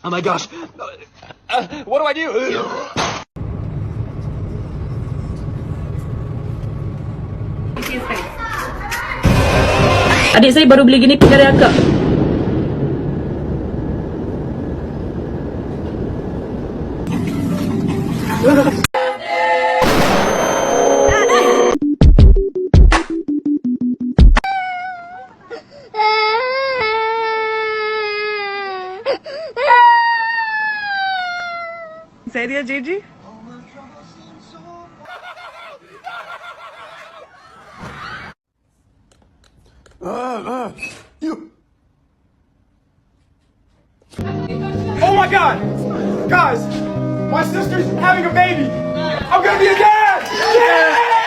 Oh my gosh. What do I do? Adik saya baru beli gini dari akak. Sério, Gigi? You. Oh my God, guys, my sister's having a baby. I'm gonna be a dad. Yeah!